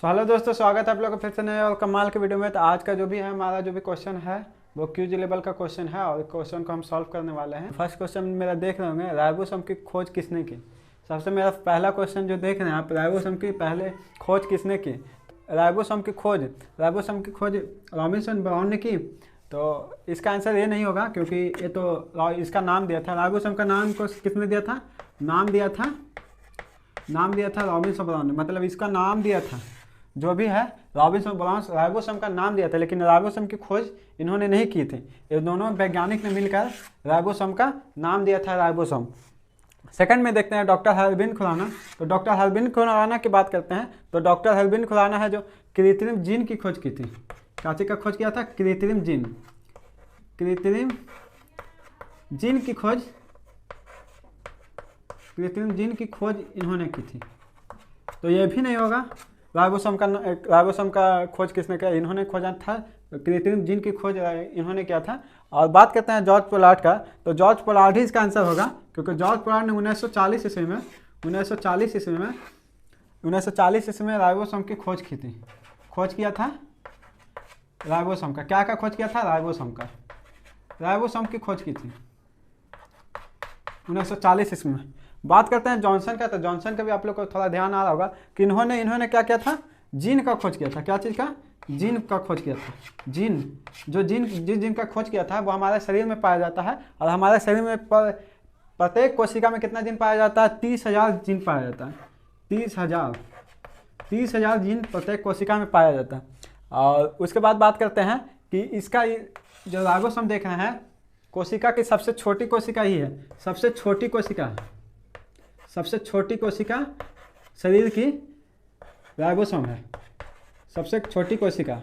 Hello दोस्तों, स्वागत है आप लोगों का फिर से नए और कमाल के वीडियो में। तो आज का जो भी है हमारा जो भी क्वेश्चन है वो क्यूज लेवल का क्वेश्चन है और क्वेश्चन को हम सॉल्व करने वाले हैं। फर्स्ट क्वेश्चन मेरा देख रहे होंगे, राइबोसोम की खोज किसने की। सबसे मेरा पहला क्वेश्चन जो देख रहे हैं आप, राइबोसोम की पहले खोज किसने की। राइबोसोम की खोज रॉबिन्सन ब्राउन ने की। तो इसका आंसर ये नहीं होगा क्योंकि ये तो इसका नाम दिया था, राइबोसोम का नाम को किसने दिया था, नाम दिया था रॉबिन्सन ब्राउन ने। मतलब इसका नाम दिया था जो भी है रॉबिन्सन ब्राउन, राइबोसोम का नाम दिया था, लेकिन राइबोसोम की खोज इन्होंने नहीं की थी। ये दोनों वैज्ञानिक ने मिलकर राइबोसोम का नाम दिया था, राइबोसोम। सेकंड में देखते हैं डॉक्टर हरबिंद खुराना। तो डॉक्टर हरबिंद खुराना की बात करते हैं तो डॉक्टर हरबिंद खुराना है जो कृत्रिम जीन की खोज की थी। काची का खोज किया था, कृत्रिम जीन की खोज इन्होंने की थी। तो ये भी नहीं होगा। राइबोसोम का खोज किसने किया, इन्होंने खोजा था। कृत्रिम जीन की खोज इन्होंने किया था। और बात करते हैं जॉर्ज पोलार्ड का। तो जॉर्ज पोलार्ड ही इसका आंसर होगा क्योंकि जॉर्ज पोलार्ड ने 1940 ईस्वी में राइबोसोम की खोज की थी। खोज किया था राइबोसोम का, क्या खोज किया था, राइबोसोम की खोज की थी 1940 ईस्वी में। बात करते हैं जॉनसन का। तो जॉनसन का भी आप लोग को थोड़ा ध्यान आ रहा होगा कि इन्होंने क्या किया था, जीन का खोज किया था। क्या चीज़ का, जीन का खोज किया था। जिस जीन का खोज किया था वो हमारे शरीर में पाया जाता है। और हमारे शरीर में प्रत्येक कोशिका में कितना जीन पाया जाता है, 30,000 जीन पाया जाता है। 30,000 जीन प्रत्येक कोशिका में पाया जाता है। और उसके बाद बात करते हैं कि इसका जो राइबोसोम देख रहे हैं, कोशिका की सबसे छोटी कोशिका ही है। सबसे छोटी कोशिका शरीर की राइबोसोम है, सबसे छोटी कोशिका।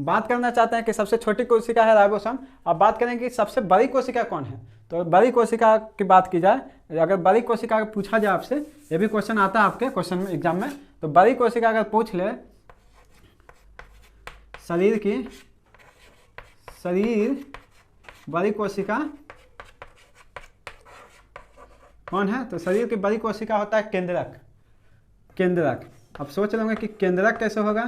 बात करना चाहते हैं कि सबसे छोटी कोशिका है राइबोसोम। अब बात करें कि सबसे बड़ी कोशिका कौन है। तो बड़ी कोशिका की बात की जाए, अगर बड़ी कोशिका पूछा जाए आपसे, ये भी क्वेश्चन आता है आपके क्वेश्चन में एग्जाम में। तो बड़ी कोशिका अगर पूछ ले, बड़ी कोशिका कौन है। तो शरीर की बड़ी कोशिका होता है केंद्रक। अब सोच रहे होंगे कि केंद्रक कैसे होगा।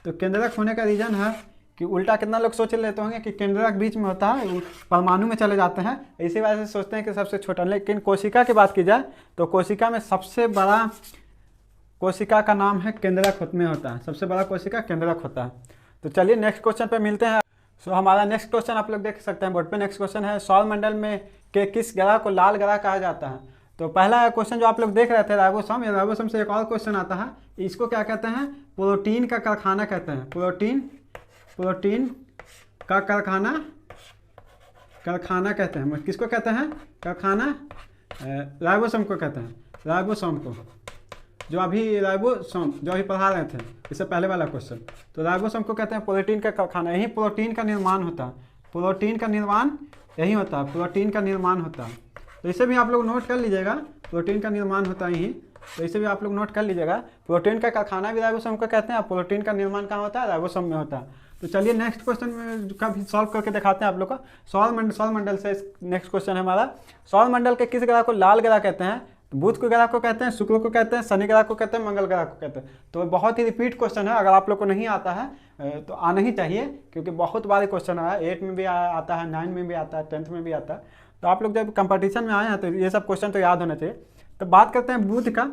तो केंद्रक होने का रीजन है कि उल्टा कितना लोग सोच लेते होंगे कि केंद्रक बीच में होता है, परमाणु में चले जाते हैं, इसी वजह से सोचते हैं कि सबसे छोटा। लेकिन कोशिका की बात की जाए तो कोशिका में सबसे बड़ा कोशिका का नाम है केंद्रक में होता है। सबसे बड़ा कोशिका केंद्रक होता है। तो चलिए नेक्स्ट क्वेश्चन पे मिलते हैं। हमारा नेक्स्ट क्वेश्चन आप लोग देख सकते हैं बोर्ड पे। नेक्स्ट क्वेश्चन है, सौरमंडल में के किस ग्रह को लाल ग्रह कहा जाता है। तो पहला क्वेश्चन जो आप लोग देख रहे थे राइबोसोम से एक और क्वेश्चन आता है। इसको क्या कहते हैं, प्रोटीन का कारखाना कहते हैं। प्रोटीन का कारखाना कहते हैं। किसको कहते हैं, कारखाना, राइबोसोम को कहते हैं। राइबोसोम को जो अभी पढ़ा रहे थे इससे पहले वाला क्वेश्चन। तो राइबोसोम को कहते हैं प्रोटीन का कारखाना। यही प्रोटीन का निर्माण होता है। प्रोटीन का निर्माण होता है। तो इसे भी आप लोग नोट कर लीजिएगा, प्रोटीन का निर्माण होता है यही। तो इसे भी आप लोग नोट कर लीजिएगा, प्रोटीन का कारखाना भी राइबोसोम को कहते हैं। प्रोटीन का निर्माण कहाँ होता है, राइबोसोम में होता है। तो चलिए नेक्स्ट क्वेश्चन में का भी सॉल्व करके दिखाते हैं आप लोग को। सौरमंडल से नेक्स्ट क्वेश्चन है हमारा, सौरमंडल के किस ग्रह को लाल ग्रह कहते हैं। बुध को ग्रह को कहते हैं, शुक्र को कहते हैं, शनि ग्रह को कहते हैं, मंगल ग्रह को कहते हैं। तो बहुत ही रिपीट क्वेश्चन है, अगर आप लोग को नहीं आता है तो आना ही चाहिए क्योंकि बहुत बार क्वेश्चन आया, 8 में भी आता है, 9 में भी आता है, 10th में भी आता है। तो आप लोग जब कंपटीशन में आए हैं तो ये सब क्वेश्चन तो याद होना चाहिए। तो बात करते हैं बुध का।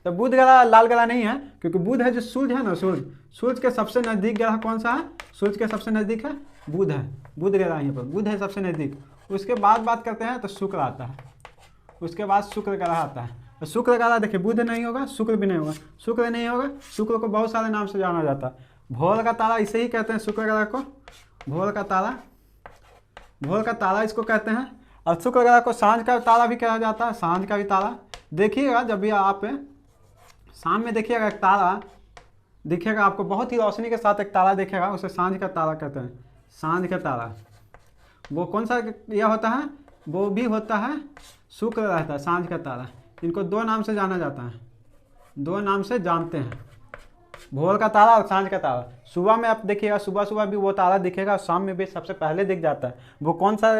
तो बुध ग्रह लाल ग्रह नहीं है क्योंकि बुध है जो सूर्य है ना, सूर्य के सबसे नज़दीक ग्रह कौन सा है, सूर्य के सबसे नज़दीक है बुध है। बुध ग्रह यहाँ पर बुध है सबसे नज़दीक। उसके बाद बात करते हैं तो शुक्र आता है। उसके बाद शुक्र ग्रह आता है। तो शुक्र ग्रह देखिए, बुध नहीं होगा, शुक्र भी नहीं होगा। शुक्र को बहुत सारे नाम से जाना जाता है। भोर का तारा इसे ही कहते हैं, शुक्र ग्रह को भोर का तारा इसको कहते हैं। और शुक्र ग्रह को सांझ का तारा भी कहा जाता है, सांझ का भी तारा। देखिएगा जब भी आप शाम में देखिएगा एक तारा दिखेगा आपको, बहुत ही रोशनी के साथ एक तारा दिखेगा, उसे सांझ का तारा कहते हैं। सांझ का तारा वो कौन सा यह होता है, वो भी होता है शुक्र रहता है, सांझ का तारा। इनको 2 नाम से जाना जाता है, 2 नाम से जानते हैं, भोर का तारा और सांझ का तारा। सुबह में आप देखिएगा, सुबह भी वो तारा दिखेगा, शाम में भी सबसे पहले दिख जाता है। वो कौन सा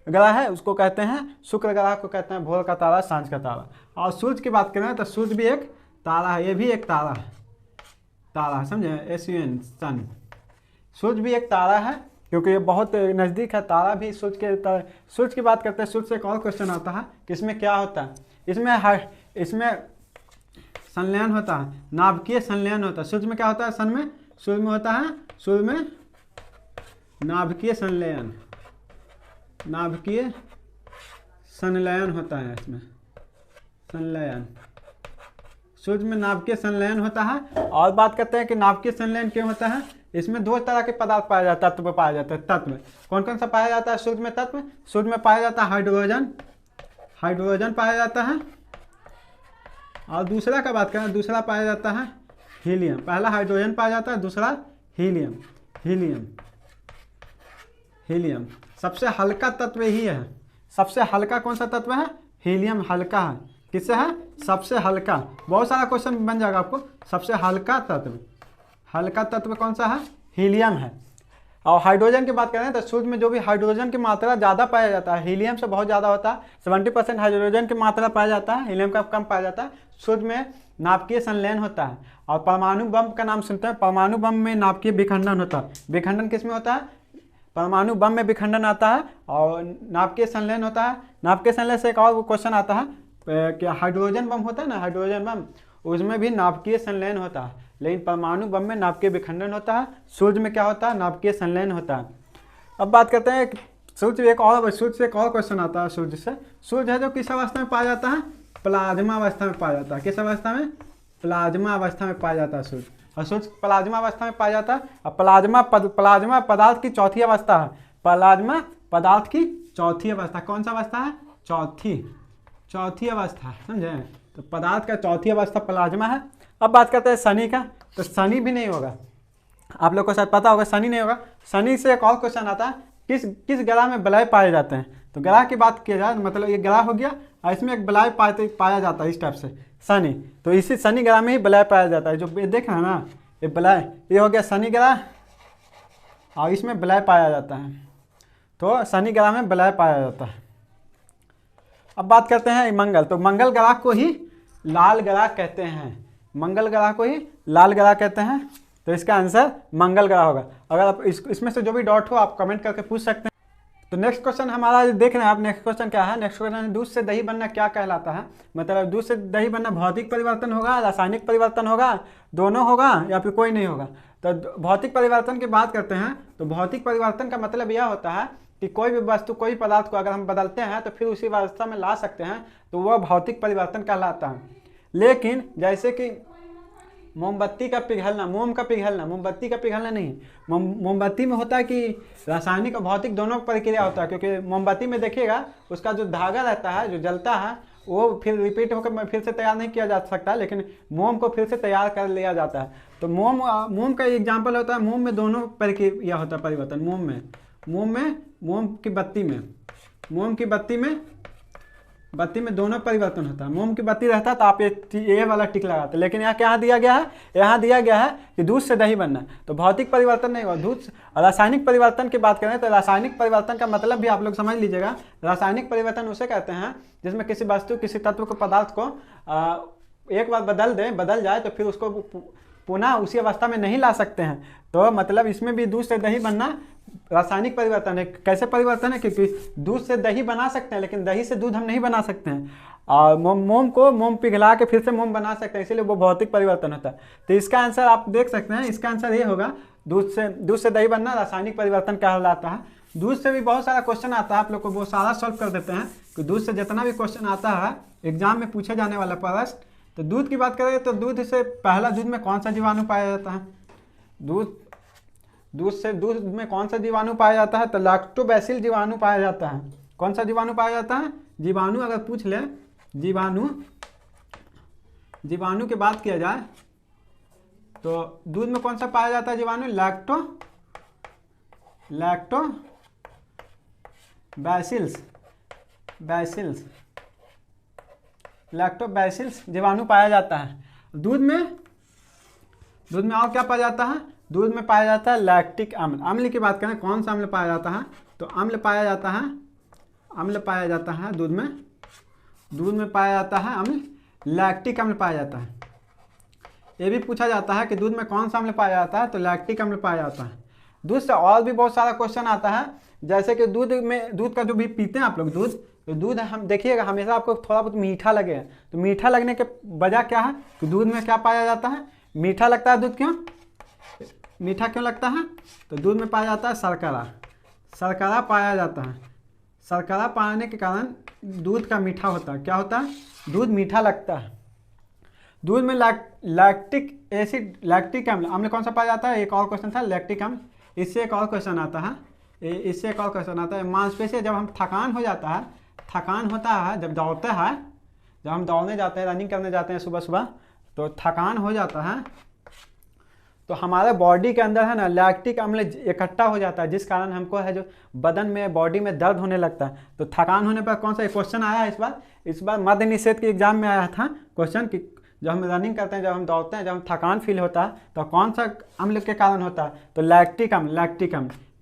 ग्रह है, उसको कहते हैं शुक्र ग्रह को कहते हैं भोर का तारा, सांझ का तारा। और सूर्य की बात करें तो सूर्य भी एक तारा है, ये भी एक तारा है, तारा, समझे, SUN सन। सूर्य भी एक तारा है क्योंकि ये बहुत नज़दीक है। तारा भी सूर्य की बात करते हैं। सूर्य से एक और क्वेश्चन आता है कि इसमें क्या होता है, इसमें संलयन होता है, नाभिकीय संलयन होता है। सूर्य में क्या होता है, सूर्य में होता है, सूर्य में नाभिकीय संलयन होता है। इसमें संलयन, सूर्य में नाभिकीय संलयन होता है। और बात करते हैं कि नाभिकीय संलयन क्यों होता है। इसमें दो तरह के पदार्थ पाया जाता है, तत्व पाया जाता है। तत्व कौन कौन सा पाया जाता है सूर्य में तत्व? सूर्य में पाया जाता है हाइड्रोजन पाया जाता है। और दूसरा का बात करें, दूसरा पाया जाता है हीलियम। पहला हाइड्रोजन पाया जाता है, दूसरा हीलियम। सबसे हल्का तत्व यही है। सबसे हल्का कौन सा तत्व है? हीलियम हल्का है। किससे है? सबसे हल्का। बहुत सारा क्वेश्चन बन जाएगा आपको। सबसे हल्का तत्व कौन सा है? हीलियम है। और हाइड्रोजन की बात करें तो सूर्य में जो भी हाइड्रोजन की मात्रा ज़्यादा पाया जाता है, हीलियम से बहुत ज़्यादा होता है। 70% हाइड्रोजन की मात्रा पाया जाता है, हीलियम का कम पाया जाता है। सूर्य में नाभिकीय संलयन होता है। और परमाणु बम का नाम सुनते हैं। परमाणु बम में नाभिकीय विखंडन होता है। विखंडन किस में होता है? परमाणु बम में विखंडन आता है और नाभिकीय संलयन होता है। नाभिकीय संलयन से एक और क्वेश्चन आता है कि हाइड्रोजन बम होता है ना, हाइड्रोजन बम, उसमें भी नाभिकीय संलयन होता है। लेकिन परमाणु बम में नाभिकीय विखंडन होता है। सूर्य में क्या होता है? नाभिकीय संलयन होता है। अब बात करते हैं सूर्य से एक और क्वेश्चन आता है। सूर्य है जो किस अवस्था में पाया जाता है? प्लाज्मा अवस्था में पाया जाता है। किस अवस्था में? प्लाज्मा अवस्था में पाया जाता है सूर्य। और सूर्य प्लाज्मा अवस्था में पाया जाता है। और प्लाज्मा पदार्थ की चौथी अवस्था है। प्लाज्मा पदार्थ की चौथी अवस्था कौन सा अवस्था है? चौथी अवस्था, समझे। तो पदार्थ का चौथी अवस्था प्लाज्मा है। अब बात करते हैं शनि का। तो शनि भी नहीं होगा, आप लोग को शायद पता होगा, शनि नहीं होगा। शनि से एक और क्वेश्चन आता है, किस ग्रह में वलय पाए जाते हैं? तो ग्रह की बात किया जाए मतलब ये ग्रह हो गया और इसमें एक वलय पाया जाता है इस टाइप से, शनि। तो इसी शनि ग्रह में ही वलय पाया जाता है। जो देख रहे हैं ना, ये वलय, ये हो गया शनि ग्रह और इसमें वलय पाया जाता है। तो शनि ग्रह में वलय पाया जाता है। अब बात करते हैं मंगल। तो मंगल ग्रह को ही लाल ग्रह कहते हैं। मंगल ग्रह को ही लाल ग्रह कहते हैं। तो इसका आंसर मंगल ग्रह होगा। अगर आप इसमें से जो भी डाउट हो आप कमेंट करके पूछ सकते हैं। तो नेक्स्ट क्वेश्चन हमारा देख रहे हैं आप। नेक्स्ट क्वेश्चन क्या है? नेक्स्ट क्वेश्चन, दूध से दही बनना क्या कहलाता है? मतलब दूध से दही बनना भौतिक परिवर्तन होगा, रासायनिक परिवर्तन होगा, दोनों होगा या फिर कोई नहीं होगा? तो भौतिक परिवर्तन की बात करते हैं तो भौतिक परिवर्तन का मतलब यह होता है कि कोई भी वस्तु, कोई भी पदार्थ को अगर हम बदलते हैं तो फिर उसी अवस्था में ला सकते हैं, तो वह भौतिक परिवर्तन कहलाता है। लेकिन जैसे कि मोमबत्ती का पिघलना, मोमबत्ती का पिघलना नहीं, मोमबत्ती में होता है कि रासायनिक और भौतिक दोनों प्रक्रिया होता है। क्योंकि मोमबत्ती में देखिएगा उसका जो धागा रहता है, जो जलता है, वो फिर रिपीट होकर फिर से तैयार नहीं किया जा सकता, लेकिन मोम को फिर से तैयार कर लिया जाता है। तो मोम का एग्जाम्पल होता है, मोम में दोनों प्रक्रिया होता है परिवर्तन। मोम की बत्ती में दोनों परिवर्तन होता है। मोम की बत्ती रहता है तो आप ये वाला टिक लगाते, लेकिन यहाँ क्या दिया गया है? यहाँ दिया गया है कि दूध से दही बनना। तो भौतिक परिवर्तन नहीं हुआ। दूध रासायनिक परिवर्तन की बात करें तो रासायनिक परिवर्तन का मतलब भी आप लोग समझ लीजिएगा। रासायनिक परिवर्तन उसे कहते हैं जिसमें किसी वस्तु, किसी तत्व को, पदार्थ को एक बार बदल जाए तो फिर उसको पुनः उसी अवस्था में नहीं ला सकते हैं। तो मतलब इसमें भी दूध से दही बनना रासायनिक परिवर्तन है। कैसे परिवर्तन है? क्योंकि दूध से दही बना सकते हैं लेकिन दही से दूध हम नहीं बना सकते हैं। और मोम पिघला के फिर से मोम बना सकते हैं, इसीलिए वो भौतिक परिवर्तन होता है। तो इसका आंसर आप देख सकते हैं, इसका आंसर ये होगा, दूध से दही बनना रासायनिक परिवर्तन कहलाता है। दूध से भी बहुत सारा क्वेश्चन आता है, आप लोग को वो सारा सॉल्व कर देते हैं कि दूध से जितना भी क्वेश्चन आता है एग्जाम में पूछे जाने वाला प्रश्न। तो दूध की बात करें तो दूध में कौन सा जीवाणु पाया जाता है? दूध में कौन सा जीवाणु पाया जाता है? तो लैक्टोबैसिल जीवाणु पाया जाता है। कौन सा जीवाणु पाया जाता है? जीवाणु अगर पूछ ले, जीवाणु की बात किया जाए तो दूध में कौन सा पाया जाता है जीवाणु? लैक्टोबैसिल्स जीवाणु पाया जाता है। दूध में और क्या पाया जाता है? दूध में पाया जाता है लैक्टिक अम्ल। अम्ल की बात करें, कौन सा अम्ल पाया जाता है? तो अम्ल पाया जाता है दूध में पाया जाता है अम्ल, लैक्टिक अम्ल पाया जाता है। ये भी पूछा जाता है कि दूध में कौन सा अम्ल पाया जाता है, तो लैक्टिक अम्ल पाया जाता है। दूध से और भी बहुत सारा क्वेश्चन आता है, जैसे कि दूध का जो भी पीते हैं आप लोग दूध, तो दूध हम देखिएगा हमेशा आपको थोड़ा बहुत मीठा लगे, तो मीठा लगने के वजह क्या है कि दूध में क्या पाया जाता है, मीठा लगता है दूध। क्यों मीठा क्यों लगता है, तो दूध में पाया जाता है शर्करा, शर्करा पाया जाता है। शर्करा पाने के कारण दूध का मीठा होता है। क्या होता है, दूध मीठा लगता है। दूध में लैक्टिक एसिड, लैक्टिक अम्ल, अम्ल कौन सा पाया जाता है, एक और क्वेश्चन था लैक्टिक अम्ल। इससे एक और क्वेश्चन आता है, मांसपेशी जब हम थकान हो जाता है, थकान होता है जब दौड़ते हैं, जब हम दौड़ने जाते हैं, रनिंग करने जाते हैं सुबह सुबह, तो थकान हो जाता है, तो हमारे बॉडी के अंदर है ना लैक्टिक अम्ल इकट्ठा हो जाता है, जिस कारण हमको है जो बदन में बॉडी में दर्द होने लगता है। तो थकान होने पर कौन सा क्वेश्चन आया है इस बार मद्य निषेध के एग्जाम में आया था क्वेश्चन कि जब हम रनिंग करते हैं, जब हम दौड़ते हैं, जब हम थकान फील होता है, तो कौन सा अम्ल के कारण होता है, तो लैक्टिक अम्ल,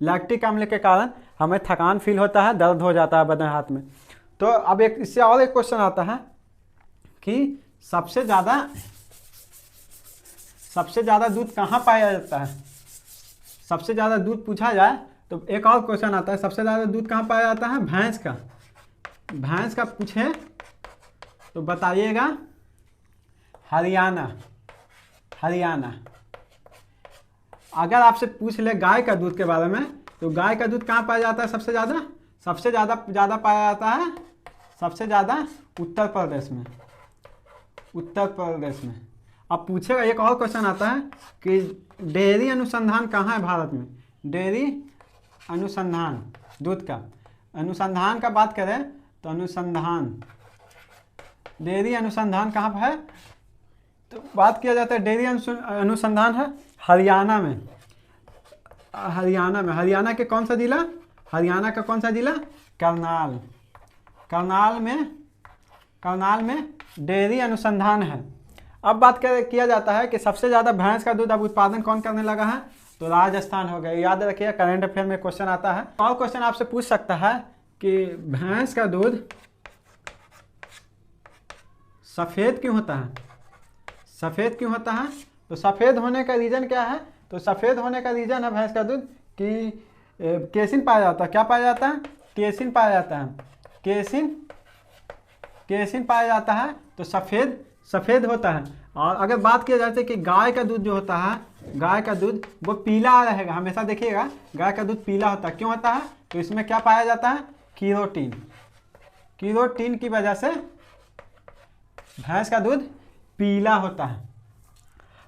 लैक्टिक अम्ल के कारण हमें थकान फील होता है, दर्द हो जाता है बदन हाथ में। तो अब एक इससे और एक क्वेश्चन आता है कि सबसे ज़्यादा दूध कहाँ पाया जाता है, सबसे ज़्यादा दूध पूछा जाए तो एक और क्वेश्चन आता है, सबसे ज़्यादा दूध कहाँ पाया जाता है, भैंस का पूछे तो बताइएगा हरियाणा। अगर आपसे पूछ ले गाय का दूध के बारे में, तो गाय का दूध कहाँ पाया जाता है सबसे ज़्यादा पाया जाता है, सबसे ज़्यादा उत्तर प्रदेश में। अब पूछेगा एक और क्वेश्चन आता है कि डेयरी अनुसंधान कहाँ है भारत में, डेयरी अनुसंधान, दूध का अनुसंधान का बात करें तो डेयरी अनुसंधान कहाँ पर है, तो बात किया जाता है डेयरी अनुसंधान है हरियाणा में। हरियाणा के कौन सा जिला, हरियाणा का कौन सा जिला, करनाल में डेयरी अनुसंधान है। अब बात किया जाता है कि सबसे ज़्यादा भैंस का दूध अब उत्पादन कौन करने लगा है, तो राजस्थान हो गया। याद रखिए करंट अफेयर में क्वेश्चन आता है। और क्वेश्चन आपसे पूछ सकता है कि भैंस का दूध सफ़ेद क्यों होता है, तो सफ़ेद होने का रीज़न क्या है, तो सफ़ेद होने का रीज़न है भैंस का दूध कि केसिन पाया जाता है। क्या पाया जाता है, केसिन पाया जाता है, केसिन पाया जाता है, तो सफ़ेद होता है। और अगर बात किया जाए कि गाय का दूध जो होता है, गाय का दूध वो पीला रहेगा, हमेशा देखिएगा गाय का दूध पीला होता है। क्यों होता है, तो इसमें क्या पाया जाता है, कीरोटीन की वजह से भैंस का दूध पीला होता है।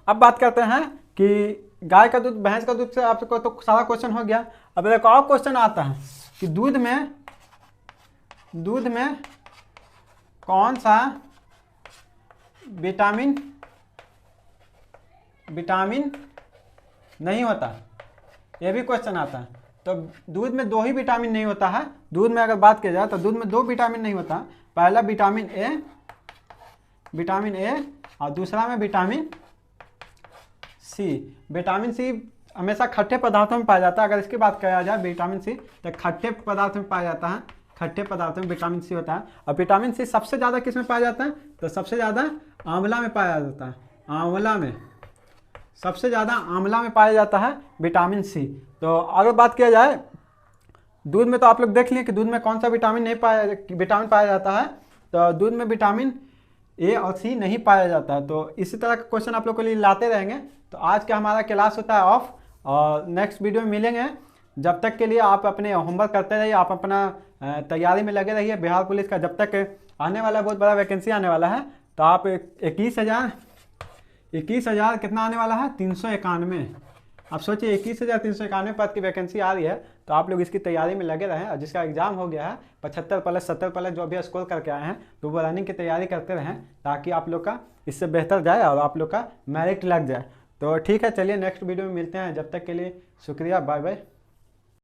अब बात करते हैं कि गाय का दूध भैंस का दूध से आपको तो सारा क्वेश्चन हो गया। अब एक और क्वेश्चन आता है कि दूध में कौन सा विटामिन नहीं होता, यह भी क्वेश्चन आता है। तो दूध में 2 ही विटामिन नहीं होता है, दूध में अगर बात किया जाए तो दूध में 2 विटामिन नहीं होता। पहला विटामिन ए और दूसरा में विटामिन सी। विटामिन सी हमेशा खट्टे पदार्थों में पाया जाता है। अगर इसकी बात किया जाए विटामिन सी, तो खट्टे पदार्थ में पाया जाता है, खट्टे पदार्थों में विटामिन सी होता है। और विटामिन सी सबसे ज़्यादा किस में पाया जाता है, तो सबसे ज़्यादा आंवला में पाया जाता है, सबसे ज़्यादा आंवला में पाया जाता है विटामिन सी। तो अगर बात किया जाए दूध में, तो आप लोग देख लिए कि दूध में कौन सा विटामिन पाया जाता है, तो दूध में विटामिन ए और सी नहीं पाया जाता है। तो इसी तरह का क्वेश्चन आप लोग के लिए लाते रहेंगे। तो आज का हमारा क्लास होता है ऑफ, और नेक्स्ट वीडियो में मिलेंगे। जब तक के लिए आप अपने होमवर्क करते रहिए, आप अपना तैयारी में लगे रहिए। बिहार पुलिस का जब तक आने वाला बहुत बड़ा वैकेंसी आने वाला है, तो आप 21,000 कितना आने वाला है, 391। आप सोचिए 21,391 पद की वैकेंसी आ रही है, तो आप लोग इसकी तैयारी में लगे रहें। और जिसका एग्जाम हो गया है 75+, 70+ जो अभी स्कोर करके आए हैं, तो वो रनिंग की तैयारी करते रहें, ताकि आप लोग का इससे बेहतर जाए और आप लोग का मेरिट लग जाए। तो ठीक है, चलिए नेक्स्ट वीडियो में मिलते हैं। जब तक के लिए शुक्रिया, बाय बाय।